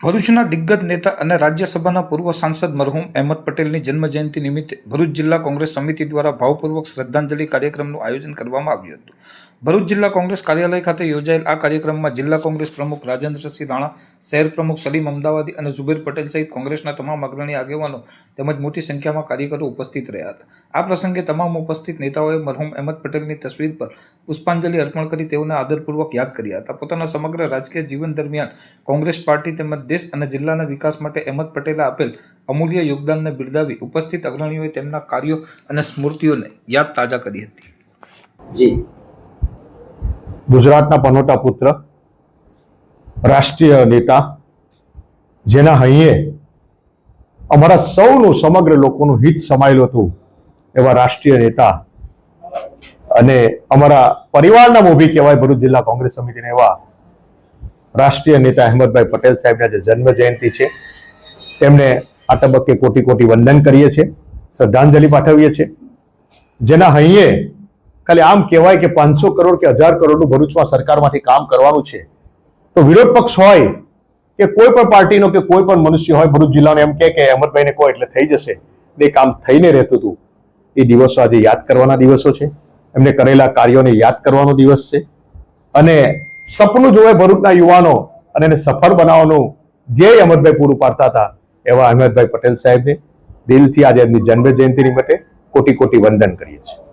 ભરૂચના દિગ્ગજ નેતા અને રાજ્યસભાના પૂર્વ સાંસદ મરહૂમ અહેમદ પટેલની જન્મજયંતિ નિમિત્તે ભરૂચ જિલ્લા કોંગ્રેસ સમિતિ દ્વારા ભાવપૂર્વક શ્રદ્ધાંજલિ કાર્યક્રમનું આયોજન કરવામાં આવ્યું હતું. ભરૂચ જિલ્લા કોંગ્રેસ કાર્યાલય ખાતે યોજાયેલ આ કાર્યક્રમમાં જિલ્લા કોંગ્રેસ પ્રમુખ રાજેન્દ્રસિંહ રાણા, શહેર પ્રમુખ સલીમ અમદાવાદી અને ઝુબેર પટેલ સહિત કોંગ્રેસના તમામ અગ્રણી આગેવાનો તેમજ મોટી સંખ્યામાં કાર્યકરો ઉપસ્થિત રહ્યા હતા. આ પ્રસંગે તમામ ઉપસ્થિત નેતાઓએ મરહૂમ અહેમદ પટેલની તસવીર પર પુષ્પાંજલિ અર્પણ કરી તેઓને આદરપૂર્વક યાદ કર્યા હતા. પોતાના સમગ્ર રાજકીય જીવન દરમિયાન કોંગ્રેસ પાર્ટી તેમજ દેશ અને જિલ્લાના વિકાસ માટે અહેમદ પટેલે આપેલ અમૂલ્ય યોગદાનને બિરદાવી ઉપસ્થિત અગ્રણીઓએ તેમના કાર્યો અને સ્મૃતિઓને યાદ તાજા કરી હતી. જી, ગુજરાતના પનોતા પુત્ર, રાષ્ટ્રીય નેતા, જેના હૈયે અમારા સૌનું સમગ્ર લોકોનું હિત સમાયેલું હતું એવા રાષ્ટ્રીય નેતા અને અમારા પરિવારના મોભી કહેવાય ભરૂચ જિલ્લા કોંગ્રેસ સમિતિના એવા રાષ્ટ્રીય નેતા અહેમદભાઈ પટેલ સાહેબના જે જન્મ જયંતિ છે તેમને આ તબક્કે કોટી કોટી વંદન કરીએ છીએ, શ્રદ્ધાંજલિ પાઠવીએ છીએ. જેના હૈયે ખાલી આમ કહેવાય કે 500 કરોડ કે 1000 કરોડનું ભરૂચમાં સરકારમાંથી કામ કરવાનું છે તો વિરોધ પક્ષ હોય કે કોઈ પણ પાર્ટીનો કે કોઈ પણ મનુષ્ય હોય ભરૂચ જિલ્લાનો એમ કે અહેમદભાઈને કહો એટલે થઈ જશે, એ કામ થઈને રહેતું હતું. એ દિવસો આજે યાદ કરવાના દિવસો છે. એમને કરેલા કાર્યોને યાદ કરવાનો દિવસ છે અને સપનું જોવે ભરૂચના યુવાનો અને એને સફળ બનાવવાનું જે અહેમદભાઈ પૂરું પાડતા હતા એવા અહેમદભાઈ પટેલ સાહેબને દિલથી આજે એમની જન્મ જયંતિ નિમિત્તે કોટી કોટી વંદન કરીએ છીએ.